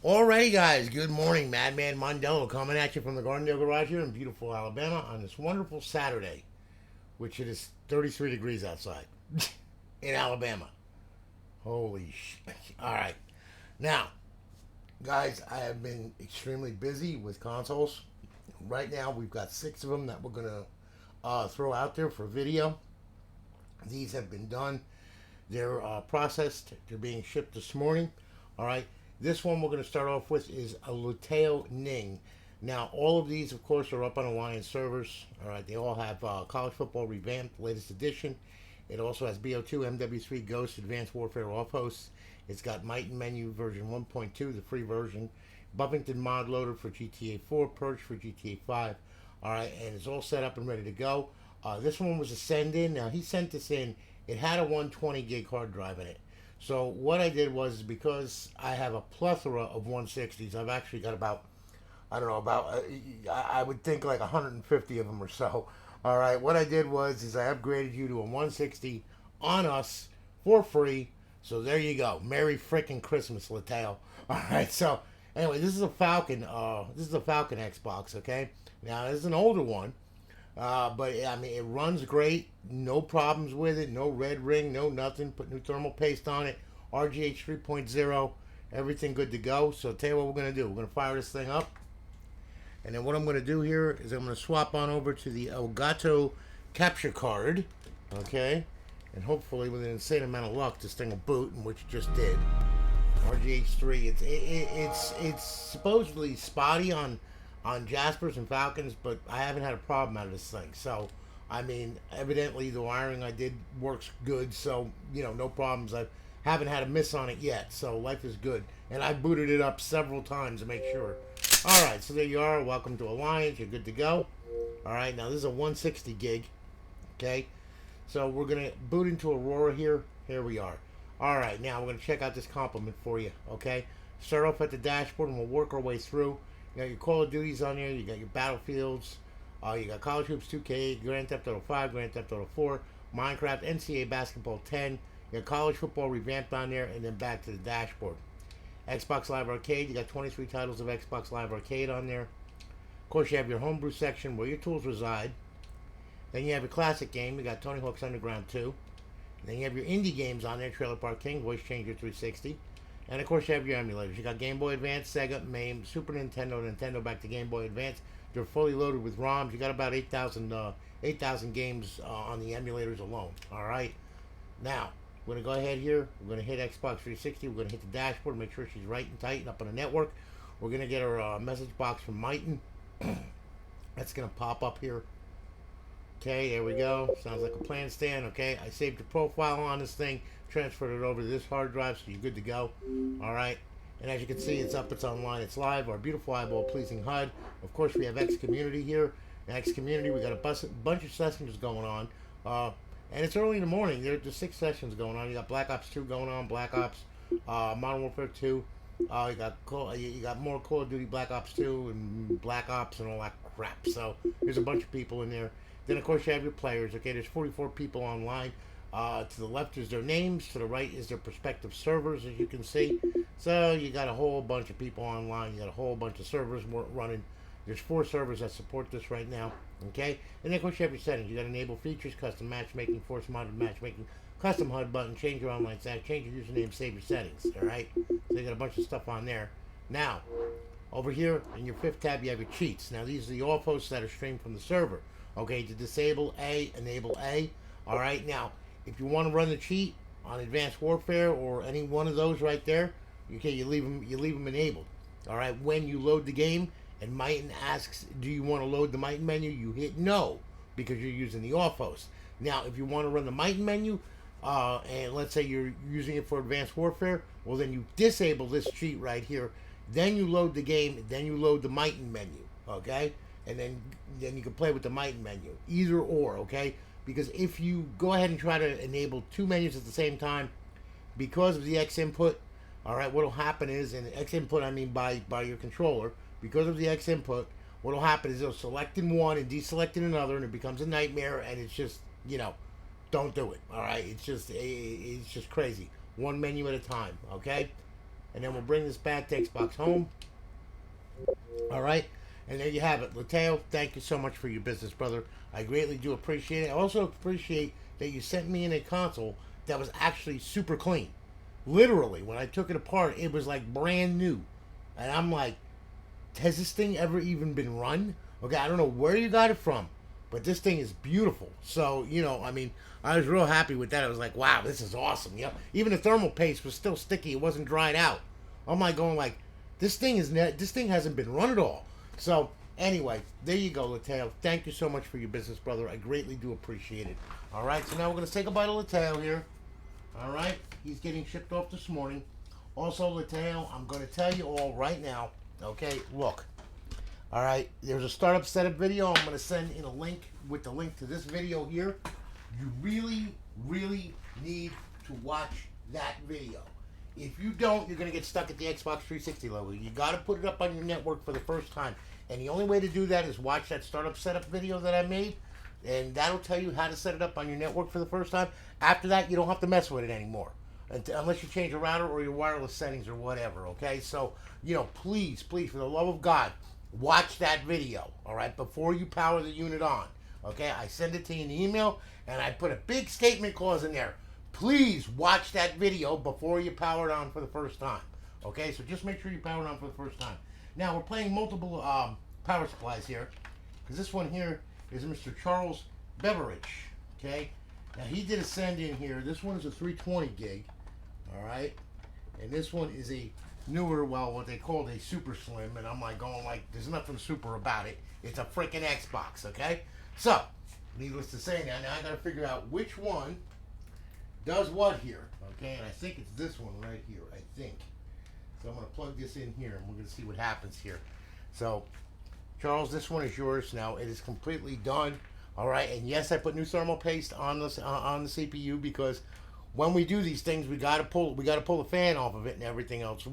Alrighty, guys. Good morning, Madman Mondello coming at you from the Gardendale Garage here in beautiful Alabama on this wonderful Saturday, which it is 33 degrees outside in Alabama. Holy shit! All right, now, guys, I have been extremely busy with consoles. Right now, we've got 6 of them that we're gonna throw out there for video. These have been done. They're processed. They're being shipped this morning. All right. This one we're going to start off with is a Latteo Ning. Now, all of these, of course, are up on Alliance servers. All right. They all have College Football Revamped, latest edition. It also has Bo2 Mw3 Ghosts Advanced Warfare offhosts. It's got Myten menu version 1.2, the free version. Buffington Mod loader for GTA 4, Purge for GTA 5. All right. And it's all set up and ready to go. This one was a send in. Now, he sent this in. It had a 120 gig hard drive in it. So what I did was, because I have a plethora of 160s, I've actually got about, I don't know, I would think like 150 of them or so. All right, what I did was is I upgraded you to a 160 on us for free. So there you go. Merry freaking Christmas, Latteo. All right, so anyway, this is a Falcon. This is a Falcon Xbox. Okay, now this is an older one. But I mean, it runs great. No problems with it. No red ring. No nothing. Put new thermal paste on it. RGH 3.0. Everything good to go. So I'll tell you what we're going to do. We're going to fire this thing up. And then what I'm going to do here is I'm going to swap on over to the Elgato capture card. Okay. And hopefully with an insane amount of luck, this thing will boot, and which it just did. RGH3. It's supposedly spotty on Jaspers and Falcons, but I haven't had a problem out of this thing. So, I mean, evidently the wiring I did works good. So, no problems. I haven't had a miss on it yet. So life is good. And I booted it up several times to make sure. All right, so there you are. Welcome to Alliance. You're good to go. All right, now this is a 160 gig. Okay, so we're gonna boot into Aurora here. Here we are. All right, now we're gonna check out this compliment for you. Okay, start off at the dashboard and we'll work our way through. You got your Call of Duties on there. You got your Battlefields. You got College Hoops 2K, Grand Theft Auto 5, Grand Theft Auto 4, Minecraft, NCAA Basketball 10. You got College Football Revamped on there, and then back to the dashboard. Xbox Live Arcade. You got 23 titles of Xbox Live Arcade on there. Of course, you have your homebrew section where your tools reside. Then you have your classic game. You got Tony Hawk's Underground 2. And then you have your indie games on there. Trailer Park King, Voice Changer 360. And of course you have your emulators. You got Game Boy Advance, Sega, MAME, Super Nintendo, Nintendo back to Game Boy Advance. They're fully loaded with ROMs. You got about 8,000 games on the emulators alone. All right. Now we're gonna go ahead here. We're gonna hit Xbox 360. We're gonna hit the dashboard. Make sure she's right and tight and up on the network. We're gonna get our message box from Myten. That's gonna pop up here. Okay, there we go. Sounds like a plan, Stan. Okay, I saved your profile on this thing, transferred it over to this hard drive, so you're good to go. All right, and as you can see, it's up, it's online, it's live. Our beautiful eyeball pleasing HUD. Of course, we have X Community here. In X Community, we got a bunch of sessions going on, and it's early in the morning. There's 6 sessions going on. You got Black Ops 2 going on, Black Ops, Modern Warfare 2. You got more Call of Duty Black Ops 2 and Black Ops and all that crap. So there's a bunch of people in there. Then, of course, you have your players. Okay, there's 44 people online. To the left is their names. To the right is their prospective servers, as you can see. So you got a whole bunch of people online. You got a whole bunch of servers running. There's 4 servers that support this right now. Okay, and then, of course, you have your settings. You got enable features, custom matchmaking, force modded matchmaking, custom HUD button, change your online status, change your username, save your settings. All right, so you got a bunch of stuff on there. Now, over here in your 5th tab, you have your cheats. Now, these are the off hosts that are streamed from the server. Okay, to disable A, enable A. All right, now, if you want to run the cheat on Advanced Warfare or any one of those right there, okay, you leave them enabled. All right, when you load the game and Myten asks, do you want to load the Myten menu? You hit no because you're using the off host. Now, if you want to run the Myten menu, and let's say you're using it for Advanced Warfare, well, then you disable this cheat right here. Then you load the game. Then you load the Myten menu. Okay. And then you can play with the Myten menu, either or, okay? Because if you go ahead and try to enable 2 menus at the same time, because of the X input, all right, what'll happen is, and X input I mean by your controller, because of the X input, what'll happen is it'll select in one and deselect in another, and it becomes a nightmare, and it's just, don't do it, all right? It's just crazy. One menu at a time, okay? and then we'll bring this back to Xbox Home. All right, and there you have it. Latteo, thank you so much for your business, brother. I greatly do appreciate it. I also appreciate that you sent me in a console that was actually super clean. Literally, when I took it apart, it was like brand new. And I'm like, has this thing ever even been run? Okay, I don't know where you got it from, but this thing is beautiful. So, I mean, I was real happy with that. I was like, wow, this is awesome. Even the thermal paste was still sticky. It wasn't dried out. I'm like going like, this thing hasn't been run at all. So, anyway, there you go, Latteo. Thank you so much for your business, brother. I greatly do appreciate it. All right, so now we're going to say goodbye to Latteo here. All right, he's getting shipped off this morning. Also, Latteo, I'm going to tell you all right now, okay, look. All right, there's a startup setup video. I'm going to send in a link with the link to this video here. You really, really need to watch that video. If you don't, you're going to get stuck at the Xbox 360 level. You got to put it up on your network for the first time. And the only way to do that is watch that startup setup video that I made. And that'll tell you how to set it up on your network for the first time. After that, you don't have to mess with it anymore. Unless you change your router or your wireless settings or whatever, okay? So, please, please, for the love of God, watch that video, all right, before you power the unit on, okay? I send it to you in the email, and I put a big statement clause in there. Please watch that video before you power it on for the first time, okay? So just make sure you power it on for the first time. Now, we're playing multiple power supplies here, because this one here is Mr. Charles Beveridge, okay? Now, he did a send in here. This one is a 320 gig, all right? And this one is a newer, well, what they call a super slim, and I'm like going like, there's nothing super about it. It's a freaking Xbox, okay? So, needless to say now I gotta figure out which one does what here, okay? And I think it's this one right here, I think. So I'm gonna plug this in here, and we're gonna see what happens here. So, Charles, this one is yours now. It is completely done, all right? And yes, I put new thermal paste on the CPU because when we do these things, we gotta pull the fan off of it and everything else.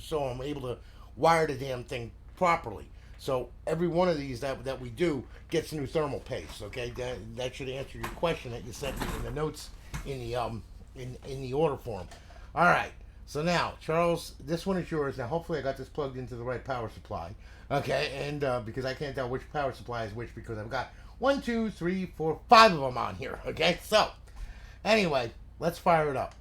So I'm able to wire the damn thing properly. So every one of these that we do gets new thermal paste. Okay, that should answer your question that you sent me in the notes in the order form. All right. So now, Charles, this one is yours. Now, hopefully, I got this plugged into the right power supply. Okay, and because I can't tell which power supply is which because I've got 1, 2, 3, 4, 5 of them on here. Okay, so. Anyway, let's fire it up.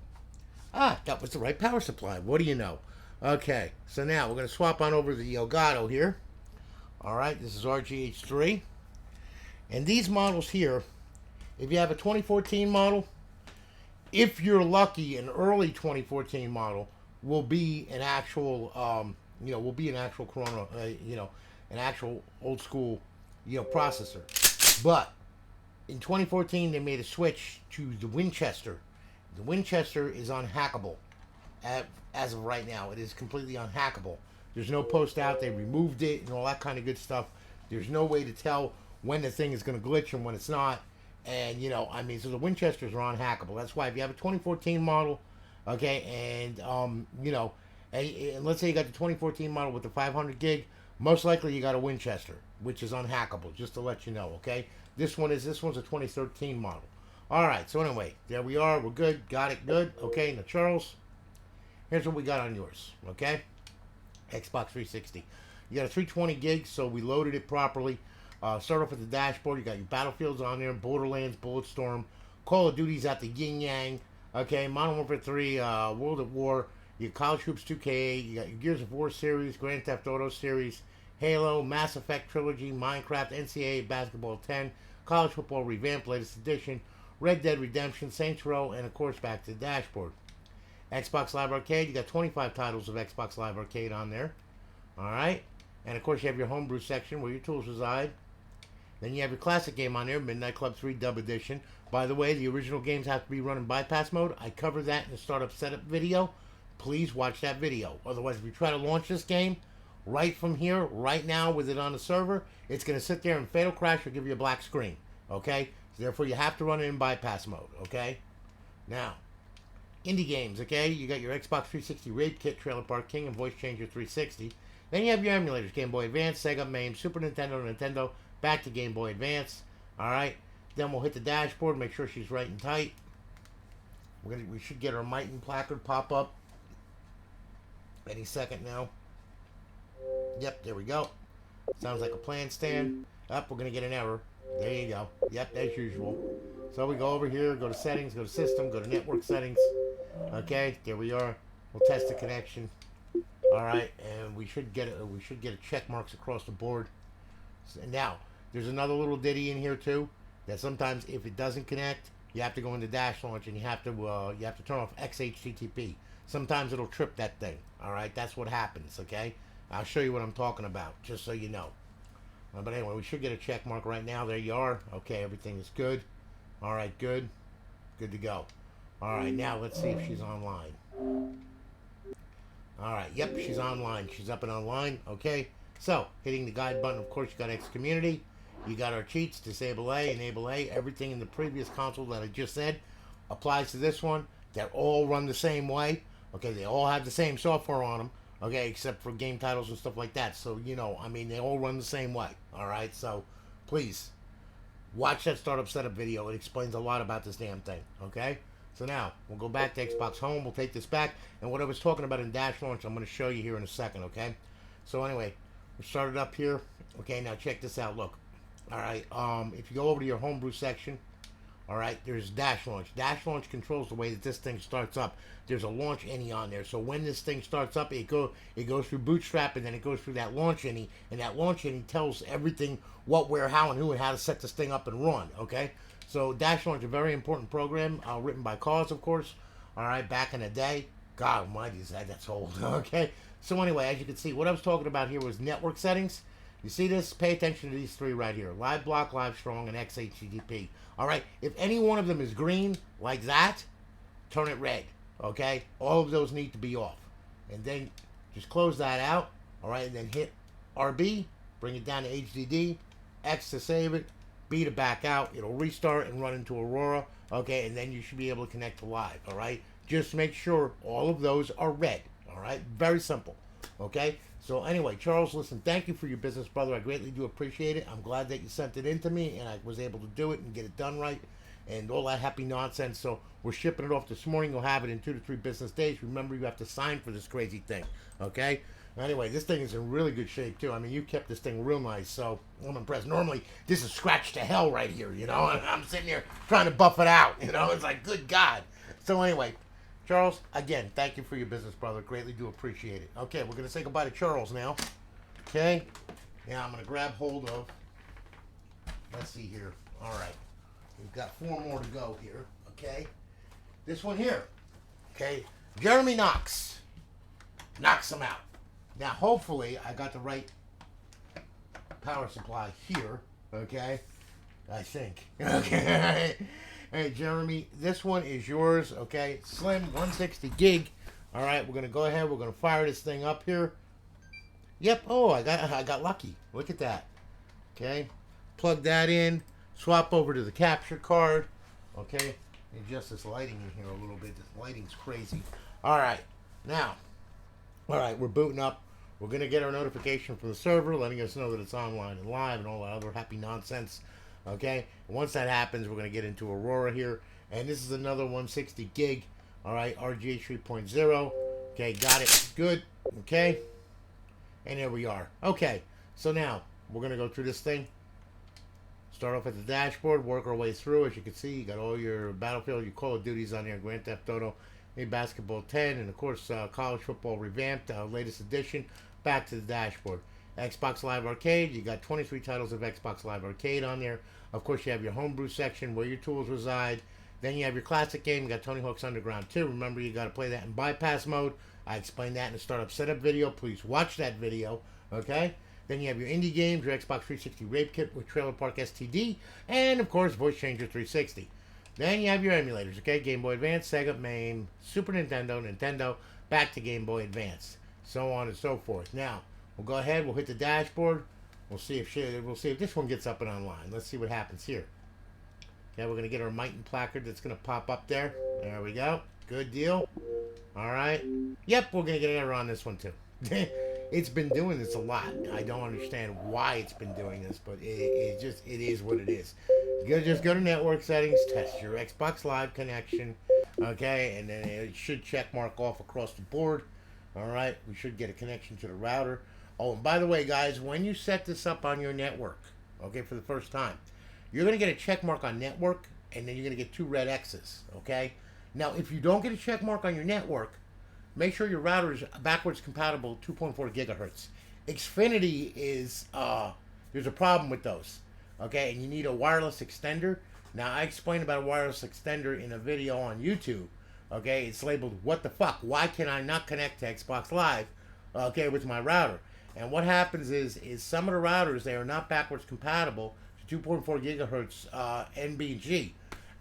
That was the right power supply. What do you know? Okay, so now we're going to swap on over to the Elgato here. All right, this is RGH3. And these models here, if you have a 2014 model, if you're lucky, an early 2014 model will be an actual, Corona, an actual old school, processor. But in 2014, they made a switch to the Winchester. The Winchester is unhackable. As of right now, it is completely unhackable. There's no post out. They removed it and all that kind of good stuff. There's no way to tell when the thing is going to glitch and when it's not. And, so the Winchesters are unhackable. That's why if you have a 2014 model, okay, and, and let's say you got the 2014 model with the 500 gig, most likely you got a Winchester, which is unhackable, just to let you know, okay? This one's a 2013 model. All right, so anyway, there we are. We're good. Got it good. Okay, now, Charles, here's what we got on yours, okay? Xbox 360. You got a 320 gig, so we loaded it properly. Start off with the dashboard. You got your Battlefields on there, Borderlands, Bulletstorm, Call of Duty's at the Yin Yang, okay, Modern Warfare 3, World at War, your College Hoops 2K, you got your Gears of War series, Grand Theft Auto series, Halo, Mass Effect Trilogy, Minecraft, NCAA Basketball 10, College Football Revamped, latest edition, Red Dead Redemption, Saints Row, and of course back to the dashboard. Xbox Live Arcade, you got 25 titles of Xbox Live Arcade on there. Alright, and of course you have your homebrew section where your tools reside. Then you have your classic game on there, Midnight Club 3 Dub Edition. By the way, the original games have to be run in bypass mode. I covered that in the startup setup video. Please watch that video. Otherwise, if you try to launch this game right from here, right now with it on the server, it's going to sit there and fatal crash or give you a black screen. Okay? So therefore, you have to run it in bypass mode. Okay? Now, indie games. Okay? You got your Xbox 360 Raid Kit, Trailer Park King, and Voice Changer 360. Then you have your emulators, Game Boy Advance, Sega, MAME, Super Nintendo, Nintendo, back to Game Boy Advance. Alright, then we'll hit the dashboard, make sure she's right and tight. We should get our Myten placard pop up. Any second now. Yep, there we go. Sounds like a plant stand. Up, we're going to get an error. There you go. Yep, as usual. So we go over here, go to settings, go to system, go to network settings. Okay, there we are. We'll test the connection. All right, and we should get check marks across the board. So now, there's another little ditty in here too. That sometimes if it doesn't connect, you have to go into dash launch and you have to turn off XHTTP. Sometimes it'll trip that thing. All right, that's what happens. Okay, I'll show you what I'm talking about, just so you know. But anyway, we should get a check mark right now. There you are. Okay, everything is good. All right, good to go. All right, now let's see if she's online. All right, yep, she's online. She's up and online. Okay, so hitting the guide button. Of course, you got X Community. You got our cheats, disable A, enable A. Everything in the previous console that I just said applies to this one. They're all run the same way. Okay, they all have the same software on them. Okay, except for game titles and stuff like that. So, you know, I mean, they all run the same way. All right, so please watch that startup setup video. It explains a lot about this damn thing. Okay, so now we'll go back to Xbox Home. We'll take this back. And what I was talking about in Dash Launch, I'm going to show you here in a second. Okay, so anyway, we started up here. Okay, now check this out. Look. All right, if you go over to your homebrew section, all right, there's Dash Launch. Dash Launch controls the way that this thing starts up. There's a launch ini on there, so when this thing starts up, it goes through Bootstrap, and then it goes through that launch ini, and that launch ini tells everything what, where, how, and who, and how to set this thing up and run. Okay, so Dash Launch, a very important program, written by Cause, of course. All right, back in the day. God almighty, that's old. Okay, so anyway, as you can see, what I was talking about here was network settings. You see this? Pay attention to these three right here. Live block, live strong, and XHTTP. All right? If any one of them is green, like that, turn it red. Okay? All of those need to be off. And then just close that out. All right? And then hit RB. Bring it down to HDD. X to save it. B to back out. It'll restart and run into Aurora. Okay? And then you should be able to connect to live. All right? Just make sure all of those are red. All right? Very simple. Okay? So anyway, Charles, listen, thank you for your business, brother. I greatly do appreciate it. I'm glad that you sent it in to me, and I was able to do it and get it done right and all that happy nonsense. So we're shipping it off this morning. You'll have it in 2 to 3 business days. Remember, you have to sign for this crazy thing, okay? Anyway, this thing is in really good shape, too. I mean, you kept this thing real nice, so I'm impressed. Normally, this is scratched to hell right here, you know? And I'm sitting here trying to buff it out, you know? It's like, good God. So anyway, Charles, again, thank you for your business, brother. Greatly do appreciate it. Okay, we're going to say goodbye to Charles now. Okay? Now I'm going to grab hold of, let's see here. All right. We've got 4 more to go here. Okay? This one here. Okay? Jeremy Knox. Knocks them out. Now, hopefully, I got the right power supply here. Okay? I think. Okay? Hey, Jeremy, this one is yours, okay? Slim, 160 gig. All right, we're going to go ahead. We're going to fire this thing up here. Yep. Oh, I got lucky. Look at that. Okay. Plug that in. Swap over to the capture card. Okay. Adjust this lighting in here a little bit. This lighting's crazy. All right. Now, all right, we're booting up. We're going to get our notification from the server letting us know that it's online and live and all that other happy nonsense. Okay, and once that happens, we're going to get into Aurora here, and this is another 160 gig. All right, RGH 3.0. Okay, got it. Good. Okay, and there we are. Okay, so now we're going to go through this thing. Start off at the dashboard, work our way through. As you can see, you got all your Battlefield, your Call of Duties on there, Grand Theft Auto, Basketball 10, and of course, College Football Revamped, latest edition. Back to the dashboard. Xbox Live Arcade, you got 23 titles of Xbox Live Arcade on there. Of course, you have your homebrew section where your tools reside. Then you have your classic game. You got Tony Hawk's Underground 2. Remember, you got to play that in bypass mode. I explained that in the startup setup video. Please watch that video, okay? Then you have your indie games, your Xbox 360 Rape Kit with Trailer Park STD, and of course, Voice Changer 360. Then you have your emulators, okay? Game Boy Advance, Sega, MAME, Super Nintendo, Nintendo, back to Game Boy Advance, so on and so forth. Now, we'll go ahead. We'll hit the dashboard. We'll see if this one gets up and online. Let's see what happens here. Okay, we're going to get our Myten placard that's going to pop up there. There we go. Good deal. All right. Yep, we're going to get an error on this one too. It's been doing this a lot. I don't understand why it's been doing this, but it is what it is. Just go to network settings, test your Xbox Live connection, okay, and then it should check mark off across the board. All right, we should get a connection to the router. Oh, and by the way, guys, when you set this up on your network, okay, for the first time, you're going to get a check mark on network, and then you're going to get 2 red X's, okay? Now, if you don't get a check mark on your network, make sure your router is backwards compatible 2.4 gigahertz. Xfinity is, there's a problem with those, okay? And you need a wireless extender. Now, I explained about a wireless extender in a video on YouTube, okay? It's labeled, what the fuck? Why can I not connect to Xbox Live, okay, with my router? And what happens is some of the routers, they are not backwards compatible to 2.4 gigahertz NBG.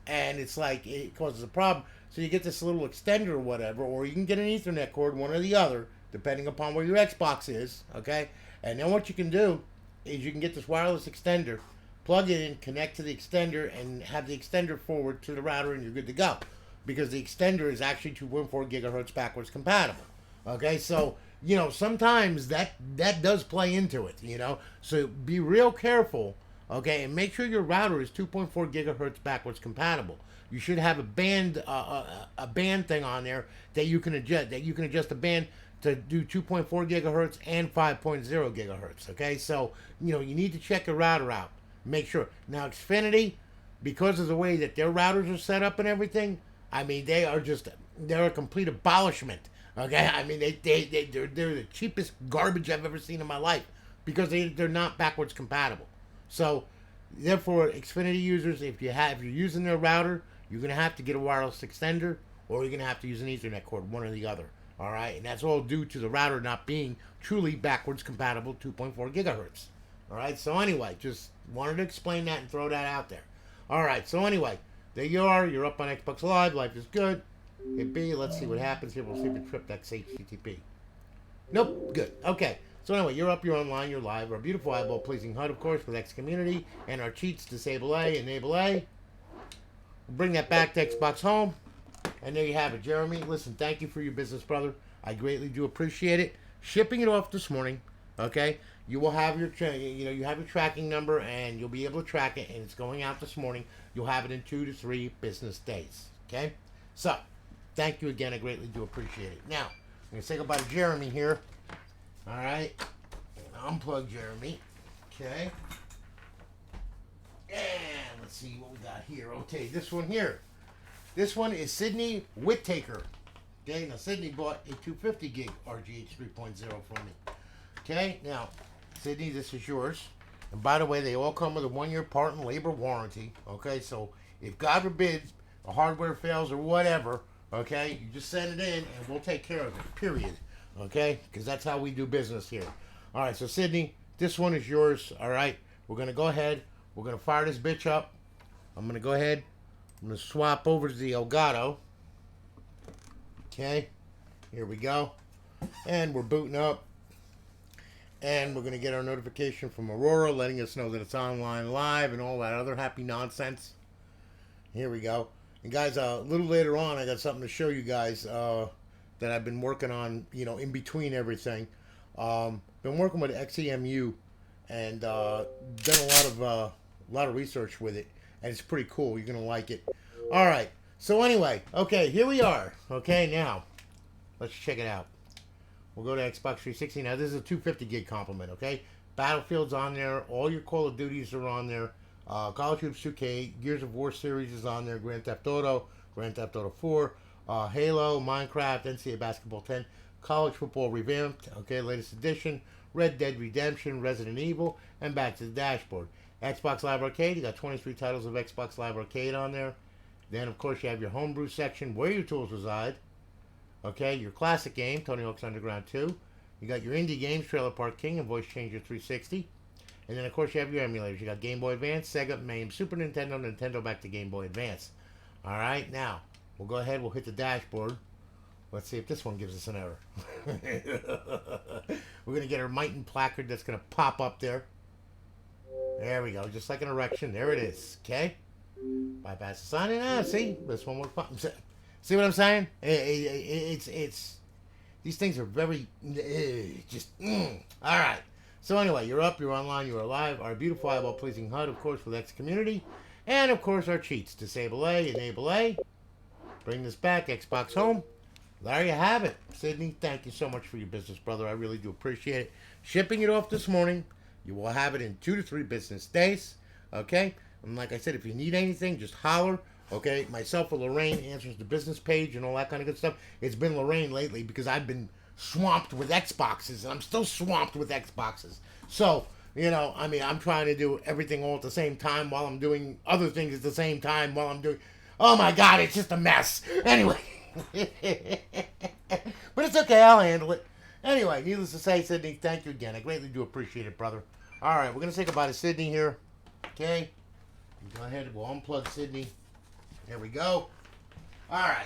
And it's like, it causes a problem. So you get this little extender or whatever, or you can get an Ethernet cord, one or the other, depending upon where your Xbox is, okay? And then what you can do is you can get this wireless extender, plug it in, connect to the extender, and have the extender forward to the router, and you're good to go. Because the extender is actually 2.4 gigahertz backwards compatible. Okay, so, you know, sometimes that does play into it, you know? So be real careful, okay, and make sure your router is 2.4 gigahertz backwards compatible. You should have a band thing on there that you can adjust the band to do 2.4 gigahertz and 5.0 gigahertz. Okay, so you know you need to check your router out. Make sure. Now Xfinity, because of the way that their routers are set up and everything, I mean they're a complete abolishment. Okay, I mean they're the cheapest garbage I've ever seen in my life because they're not backwards compatible. So therefore, Xfinity users, if you're using their router, you're gonna have to get a wireless extender, or you're gonna have to use an Ethernet cord, one or the other. All right, and that's all due to the router not being truly backwards compatible 2.4 gigahertz. All right, so anyway, just wanted to explain that and throw that out there. All right, so anyway, there you are. You're up on Xbox Live. Life is good. Hit B. Let's see what happens here. We'll see if it tripped that HTTP. Nope. Good. Okay. So anyway, you're up, you're online, you're live. Our beautiful eyeball-pleasing HUD, of course, with X Community, and our cheats, disable A, enable A. We'll bring that back to Xbox Home, and there you have it, Jeremy. Listen, thank you for your business, brother. I greatly do appreciate it. Shipping it off this morning, okay? You will have your, you have your tracking number, and you'll be able to track it, and it's going out this morning. You'll have it in 2 to 3 business days, okay? So, thank you again. I greatly do appreciate it. Now, I'm going to say goodbye to Jeremy here. All right, and unplug Jeremy. Okay, and let's see what we got here. Okay, this one here. This one is Sydney Whittaker. Okay, now Sydney bought a 250 gig RGH 3.0 from me. Okay, now Sydney, this is yours. And by the way, they all come with a 1-year part and labor warranty. Okay, so if God forbid the hardware fails or whatever, okay, you just send it in and we'll take care of it. Period. Okay, because that's how we do business here. All right, so Sydney, this one is yours. All right, we're gonna go ahead. We're gonna fire this bitch up. I'm gonna go ahead. I'm gonna swap over to the Elgato. Okay, here we go, and we're booting up, and we're gonna get our notification from Aurora letting us know that it's online live and all that other happy nonsense. Here we go, and guys, a little later on, I got something to show you guys. That I've been working on, you know, in between everything. Been working with XEMU and done a lot of research with it, and it's pretty cool. You're gonna like it. All right. So anyway, okay, here we are. Okay, now let's check it out. We'll go to Xbox 360. Now this is a 250 gig complement. Okay, Battlefield's on there. All your Call of Duties are on there. Call of Duty 2K, Gears of War series is on there. Grand Theft Auto, Grand Theft Auto 4. Halo, Minecraft, NCAA Basketball 10, College Football Revamped, okay, latest edition, Red Dead Redemption, Resident Evil, and back to the dashboard. Xbox Live Arcade, you got 23 titles of Xbox Live Arcade on there. Then, of course, you have your homebrew section, where your tools reside. Okay, your classic game, Tony Hawk's Underground 2. You got your indie games, Trailer Park King and Voice Changer 360. And then, of course, you have your emulators. You got Game Boy Advance, Sega, MAME, Super Nintendo, Nintendo back to Game Boy Advance. All right, now, we'll go ahead, we'll hit the dashboard. Let's see if this one gives us an error. We're going to get our Myten placard that's going to pop up there. There we go, just like an erection. There it is, okay? Bypass the sign in. See, this one will pop. See what I'm saying? It's these things are very, all right. So anyway, you're up, you're online, you're alive. Our beautiful eyeball-pleasing HUD, of course, with X Community. And, of course, our cheats. Disable A, enable A. Bring this back, Xbox Home. there you have it. Sydney, thank you so much for your business, brother. I really do appreciate it. Shipping it off this morning. You will have it in 2 to 3 business days. Okay? And like I said, if you need anything, just holler. Okay? Myself or Lorraine answers the business page and all that kind of good stuff. It's been Lorraine lately because I've been swamped with Xboxes, and I'm still swamped with Xboxes. So, I mean, I'm trying to do everything all at the same time while I'm doing other things at the same time while I'm doing. Oh my God, it's just a mess. Anyway. But it's okay, I'll handle it. Anyway, needless to say, Sydney, thank you again. I greatly do appreciate it, brother. All right, we're going to say goodbye to Sydney here. Okay? Go ahead, we'll unplug Sydney. There we go. All right.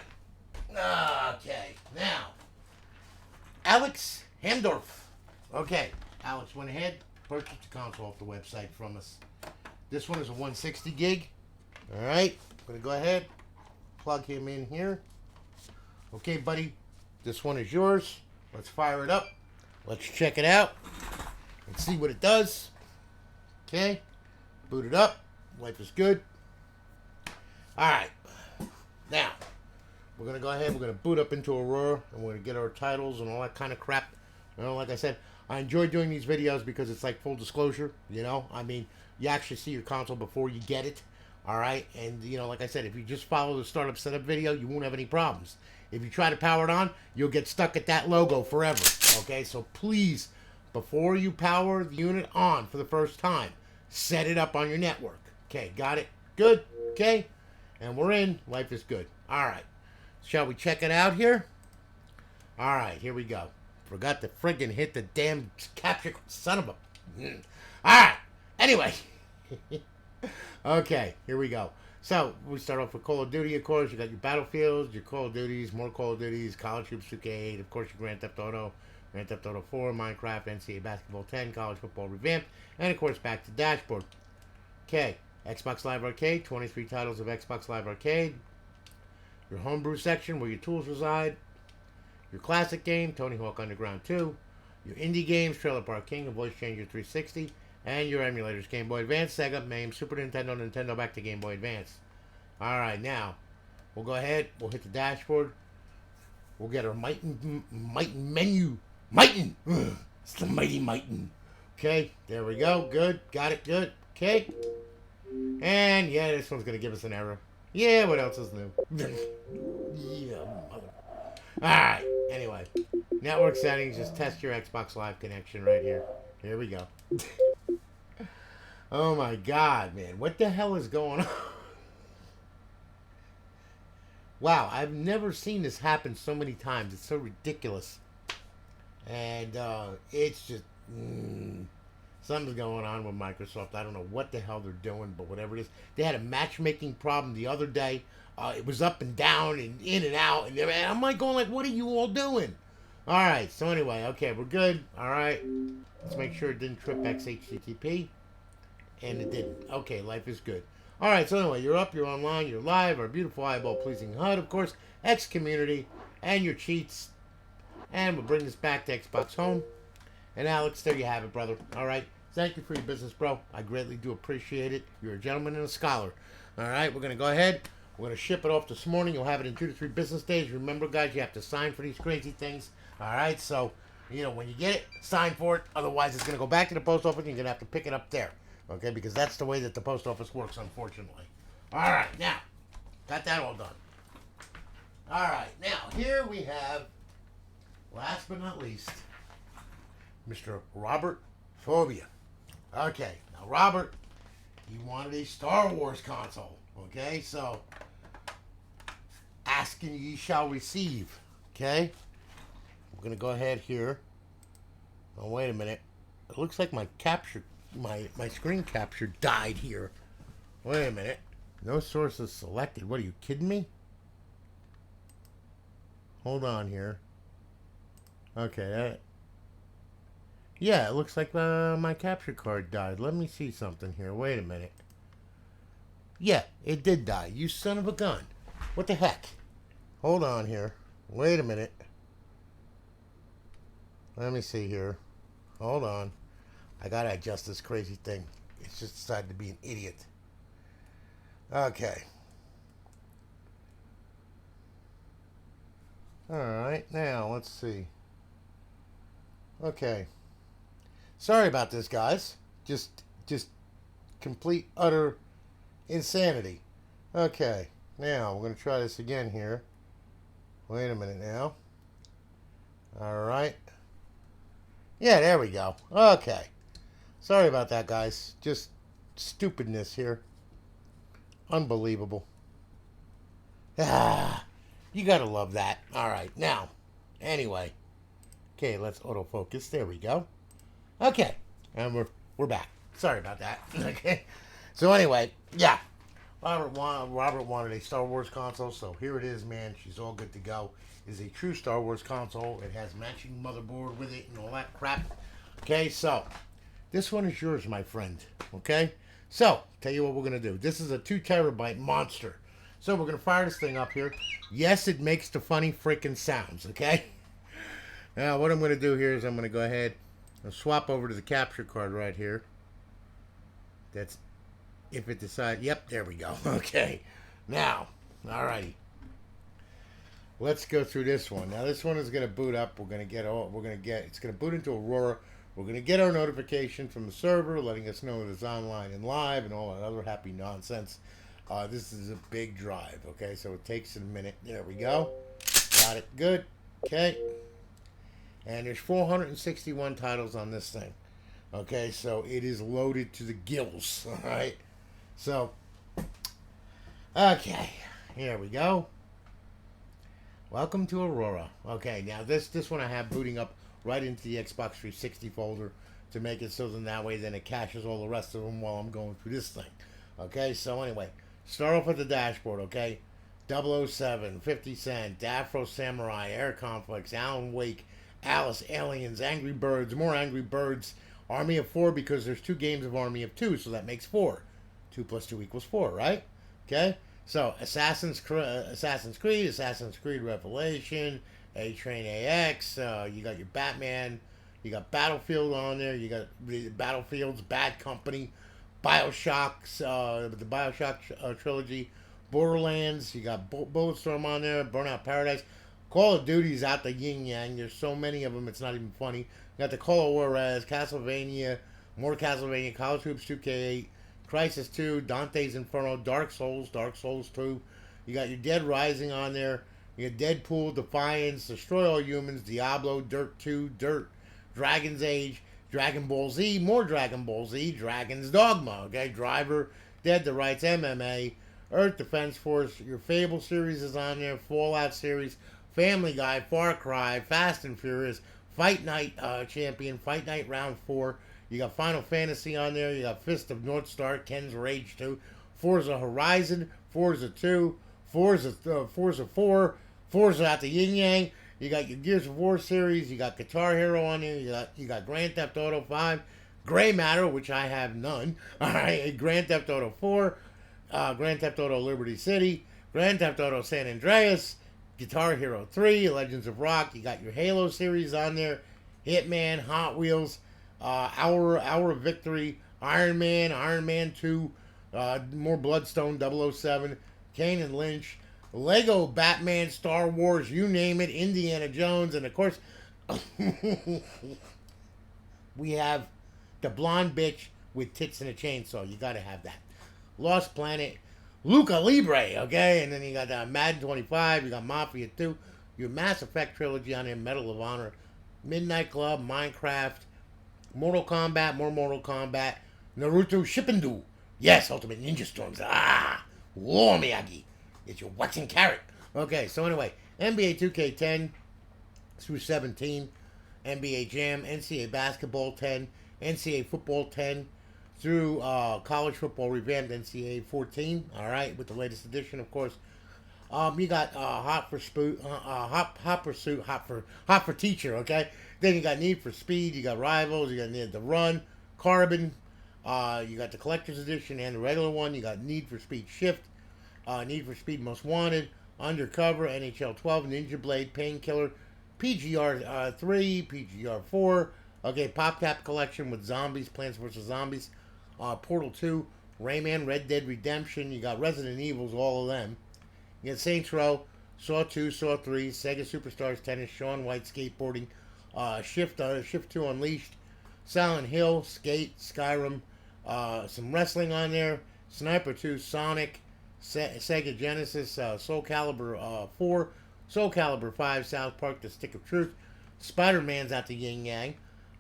Okay, now, Alex Hamdorf. Okay, Alex went ahead, purchased the console off the website from us. This one is a 160 gig. All right, I'm going to go ahead, plug him in here. Okay, buddy, this one is yours. Let's fire it up. Let's check it out and see what it does. Okay, boot it up. Life is good. All right, now we're going to go ahead. We're going to boot up into Aurora, and we're going to get our titles and all that kind of crap. Like I said, I enjoy doing these videos because it's like full disclosure. I mean, you actually see your console before you get it. All right, and like I said, if you just follow the startup setup video, you won't have any problems. If you try to power it on, you'll get stuck at that logo forever. Okay, so please, before you power the unit on for the first time, set it up on your network. Okay, got it? Good? Okay, and we're in. Life is good. All right, shall we check it out here? All right, here we go. Forgot to friggin' hit the damn capture, son of a. All right, anyway. Okay, here we go. So, we start off with Call of Duty, of course. You got your Battlefields, your Call of Duties, more Call of Duties, College Hoops 2K8, of course, your Grand Theft Auto 4, Minecraft, NCAA Basketball 10, College Football Revamped, and, of course, back to Dashboard. Okay, Xbox Live Arcade, 23 titles of Xbox Live Arcade. Your Homebrew section, where your tools reside. Your Classic game, Tony Hawk Underground 2. Your Indie games, Trailer Park King, and Voice Changer 360. And your emulators, Game Boy Advance, Sega, MAME, Super Nintendo, Nintendo, back to Game Boy Advance. Alright, now, we'll go ahead, we'll hit the dashboard. We'll get our Myten menu. Myten! It's the mighty Myten. Okay, there we go, good, got it, good, okay. And, yeah, this one's going to give us an error. Yeah, what else is new? Yeah, mother. Alright, anyway. Network settings, just test your Xbox Live connection right here. Here we go. Oh my God, man. What the hell is going on? Wow, I've never seen this happen so many times. It's so ridiculous. And it's just... something's going on with Microsoft. I don't know what the hell they're doing, but whatever it is. They had a matchmaking problem the other day. It was up and down and in and out. And I'm like going like, what are you all doing? Alright, so anyway, okay, we're good. Alright. Let's make sure it didn't trip XHTTP. And it didn't. Okay, life is good. Alright, so anyway, you're up, you're online, you're live, our beautiful eyeball-pleasing HUD, of course, X community, and your cheats. And we'll bring this back to Xbox Home. And Alex, there you have it, brother. Alright, thank you for your business, bro. I greatly do appreciate it. You're a gentleman and a scholar. Alright, we're going to go ahead. We're going to ship it off this morning. You'll have it in 2 to 3 business days. Remember, guys, you have to sign for these crazy things. Alright, so, when you get it, sign for it. Otherwise, it's going to go back to the post office and you're going to have to pick it up there. Okay, because that's the way that the post office works, unfortunately. All right, now, got that all done. All right, now, here we have, last but not least, Mr. Robert Phobia. Okay, now, Robert, he wanted a Star Wars console. Okay, so, asking ye shall receive. Okay, we're going to go ahead here. Oh, wait a minute. It looks like my capture... My screen capture died here. Wait a minute. No sources selected. What, are you kidding me? Hold on here. Okay. Yeah, it looks like my capture card died. Let me see something here. Wait a minute. Yeah, it did die. You son of a gun. What the heck? Hold on here. Wait a minute. Let me see here. Hold on. I gotta adjust this crazy thing. It's just decided to be an idiot. Okay. Alright, now let's see. Okay. Sorry about this, guys. Just complete, utter insanity. Okay. Now, we're going to try this again here. Wait a minute now. Alright. Yeah, there we go. Okay. Sorry about that, guys. Just stupidness here. Unbelievable. Ah, you gotta love that. Alright, now, anyway. Okay, let's autofocus. There we go. Okay, and we're back. Sorry about that. Okay. So anyway, yeah. Robert wanted a Star Wars console, so here it is, man. She's all good to go. It's a true Star Wars console. It has matching motherboard with it and all that crap. Okay, so this one is yours, my friend. Okay? So, tell you what we're going to do. This is a 2 terabyte monster. So, we're going to fire this thing up here. Yes, it makes the funny freaking sounds, okay? Now, what I'm going to do here is I'm going to go ahead and swap over to the capture card right here. That's if it decides. Yep, there we go. Okay. Now, alrighty. Let's go through this one. Now, this one is going to boot up. It's going to boot into Aurora. We're going to get our notification from the server letting us know that it's online and live and all that other happy nonsense. This is a big drive, okay? So it takes a minute. There we go. Got it. Good. Okay. And there's 461 titles on this thing. Okay, so it is loaded to the gills. All right. So, okay. Here we go. Welcome to Aurora. Okay, now this one I have booting up right into the Xbox 360 folder to make it so that way then it caches all the rest of them while I'm going through this thing. Okay, so anyway, start off with the dashboard, okay? 007, 50 Cent, Afro Samurai, Air Conflicts, Alan Wake, Alice, Aliens, Angry Birds, more Angry Birds, Army of 4 because there's 2 games of Army of 2, so that makes 4. 2 plus 2 equals 4, right? Okay? So, Assassin's Creed, Assassin's Creed Revelation, A-Train AX, you got your Batman, you got Battlefield on there, you got the Battlefield's Bad Company, Bioshocks, the Bioshock trilogy, Borderlands, you got Bulletstorm on there, Burnout Paradise, Call of Duty's out the yin-yang, there's so many of them, it's not even funny. You got the Call of Juarez, Castlevania, more Castlevania, College Hoops 2K8, Crisis 2, Dante's Inferno, Dark Souls 2. You got your Dead Rising on there. You got Deadpool, Defiance, Destroy All Humans, Diablo, Dirt 2, Dirt, Dragon's Age, Dragon Ball Z, more Dragon Ball Z, Dragon's Dogma, okay? Driver, Dead to Rights, MMA, Earth Defense Force, your Fable series is on there, Fallout series, Family Guy, Far Cry, Fast and Furious, Fight Night Champion, Fight Night Round 4. You got Final Fantasy on there. You got Fist of North Star, Ken's Rage 2, Forza Horizon, Forza 2, Forza 4, Forza out the Yin Yang. You got your Gears of War series. You got Guitar Hero on there. You got Grand Theft Auto 5, Gray Matter, which I have none. All right, Grand Theft Auto 4, Grand Theft Auto Liberty City, Grand Theft Auto San Andreas, Guitar Hero 3, Legends of Rock. You got your Halo series on there, Hitman, Hot Wheels. Hour of Victory, Iron Man 2, more Bloodstone, 007, Kane and Lynch, Lego Batman, Star Wars, you name it, Indiana Jones, and of course, we have the blonde bitch with tits and a chainsaw. You gotta have that. Lost Planet, Luca Libre, okay? And then you got Madden 25, you got Mafia 2, your Mass Effect trilogy on there, Medal of Honor, Midnight Club, Minecraft, Mortal Kombat, more Mortal Kombat, Naruto Shippuden. Yes, Ultimate Ninja Storms. War Miyagi. It's your Watson carrot. Okay, so anyway, NBA 2K10 through 17, NBA Jam, NCAA Basketball 10, NCAA Football 10, through College Football Revamped NCAA 14. All right, with the latest edition, of course. You got Hot for Teacher, okay? Then you got Need for Speed, you got Rivals, you got Need to Run, Carbon, you got the Collector's Edition and the regular one, you got Need for Speed Shift, Need for Speed Most Wanted, Undercover, NHL 12, Ninja Blade, Painkiller, PGR 3, PGR 4, okay, PopCap Collection with Zombies, Plants vs. Zombies, Portal 2, Rayman, Red Dead Redemption, you got Resident Evils, all of them. You got Saints Row, Saw 2, Saw 3, Sega Superstars Tennis, Shaun White Skateboarding, Shift 2 Unleashed, Silent Hill, Skate, Skyrim, some wrestling on there, Sniper 2, Sonic, Sega Genesis, Soul Calibur 4, Soul Calibur 5, South Park, The Stick of Truth, Spider-Man's at the Yin Yang,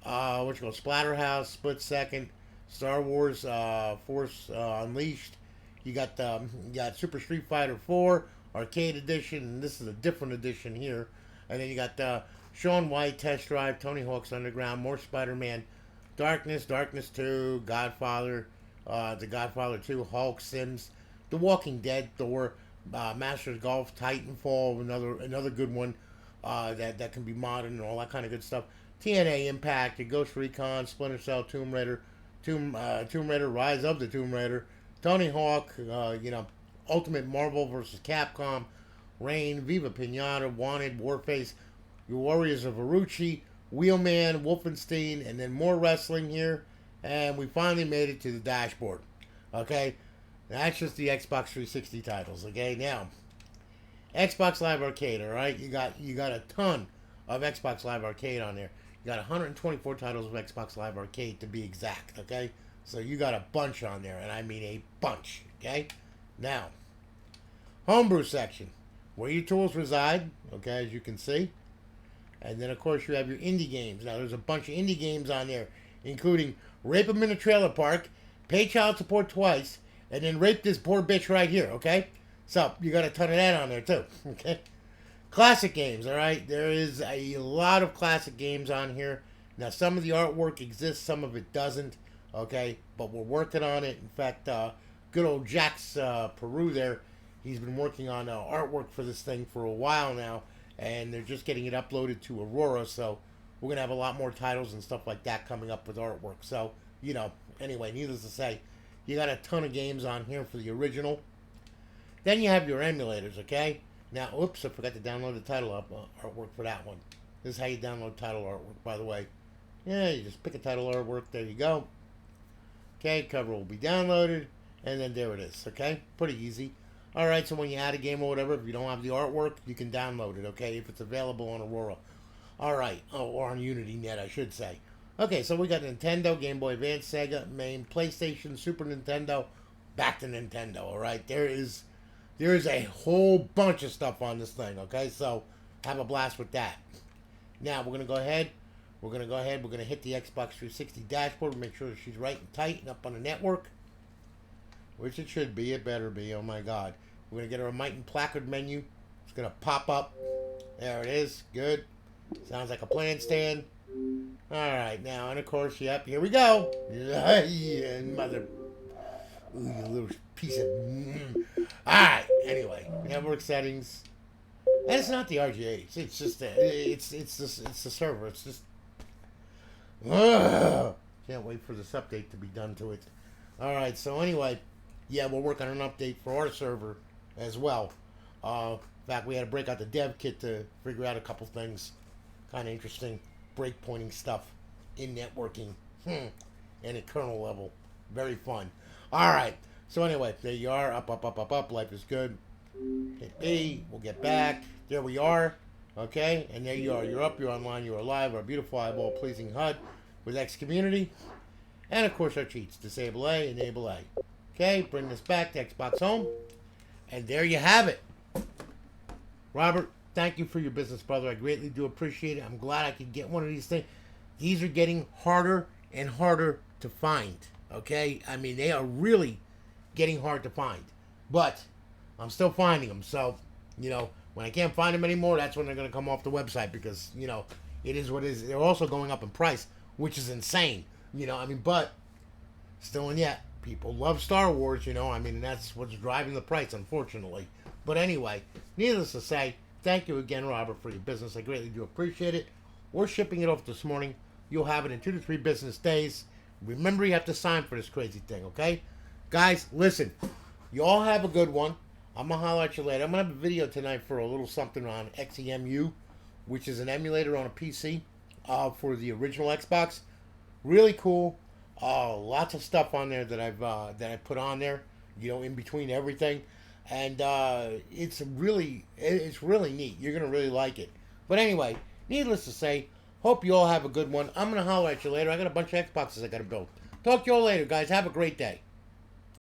Splatterhouse, Split Second, Star Wars Force Unleashed. You got Super Street Fighter 4 Arcade Edition, and this is a different edition here. And then you got Shaun White Test Drive, Tony Hawk's Underground, more Spider-Man, Darkness 2, Godfather, The Godfather 2, Hulk, Sims, The Walking Dead, Thor, Masters Golf, Titanfall, another good one that can be modded and all that kind of good stuff. TNA Impact, Ghost Recon, Splinter Cell, Tomb Raider, Tomb Raider, Rise of the Tomb Raider, Tony Hawk, Ultimate Marvel vs. Capcom, Rain, Viva Pinata, Wanted, Warface, Your Warriors of Aruchi, Wheelman, Wolfenstein, and then more wrestling here. And we finally made it to the dashboard. Okay? That's just the Xbox 360 titles. Okay? Now, Xbox Live Arcade, alright? You got a ton of Xbox Live Arcade on there. You got 124 titles of Xbox Live Arcade to be exact, okay? So you got a bunch on there, and I mean a bunch, okay? Now, homebrew section, where your tools reside, okay, as you can see. And then, of course, you have your indie games. Now, there's a bunch of indie games on there, including Rape 'em in a Trailer Park, Pay Child Support Twice, and then Rape This Poor Bitch right here, okay? So, you got a ton of that on there, too, okay? Classic games, all right? There is a lot of classic games on here. Now, some of the artwork exists, some of it doesn't, okay? But we're working on it. In fact, good old Jack's Peru there, he's been working on artwork for this thing for a while now, and they're just getting it uploaded to Aurora, so we're going to have a lot more titles and stuff like that coming up with artwork. So, anyway, needless to say, you got a ton of games on here for the original. Then you have your emulators, okay? Now, oops, I forgot to download the title artwork for that one. This is how you download title artwork, by the way. Yeah, you just pick a title artwork. There you go. Okay, cover will be downloaded. And then there it is, okay? Pretty easy. All right, so when you add a game or whatever, if you don't have the artwork, you can download it, okay? If it's available on Aurora. All right. Oh, or on UnityNet, I should say. Okay, so we got Nintendo, Game Boy Advance, Sega, MAME, PlayStation, Super Nintendo, back to Nintendo, all right? There is a whole bunch of stuff on this thing, okay? So have a blast with that. Now, we're going to go ahead. We're going to hit the Xbox 360 dashboard and make sure that she's right and tight and up on the network. Which it should be. It better be. Oh, my God. We're going to get her a Myten placard menu. It's going to pop up. There it is. Good. Sounds like a plant stand. All right. Now, and of course, yep, here we go. Yeah, mother... Ooh, you little piece of... Alright, anyway, network settings. And it's not the RGH. It's just it's the server. It's just can't wait for this update to be done to it. Alright, so anyway, yeah, we'll work on an update for our server as well. In fact, we had to break out the dev kit to figure out a couple things. Kind of interesting breakpointing stuff in networking. And at kernel level. Very fun. Alright, so anyway, there you are. Up. Life is good. Hit B. We'll get back. There we are. Okay, and there you are. You're up, you're online, you're alive. Our beautiful eyeball pleasing HUD with X Community. And of course our cheats. Disable A, enable A. Okay, bring this back to Xbox Home. And there you have it. Robert, thank you for your business, brother. I greatly do appreciate it. I'm glad I could get one of these things. These are getting harder and harder to find. Okay, I mean, they are really getting hard to find, but I'm still finding them. So, when I can't find them anymore, that's when they're going to come off the website because, it is what it is. They're also going up in price, which is insane, but still and yet, people love Star Wars, and that's what's driving the price, unfortunately. But anyway, needless to say, thank you again, Robert, for your business. I greatly do appreciate it. We're shipping it off this morning. You'll have it in 2 to 3 business days. Remember, you have to sign for this crazy thing, okay? Guys, listen. You all have a good one. I'm going to holler at you later. I'm going to have a video tonight for a little something on XEMU, which is an emulator on a PC for the original Xbox. Really cool. Lots of stuff on there that I put on there, in between everything. and it's really neat. You're gonna really like it. But anyway, needless to say, hope you all have a good one. I'm gonna holler at you later. I got a bunch of Xboxes I gotta build. Talk to you all later, guys. Have a great day.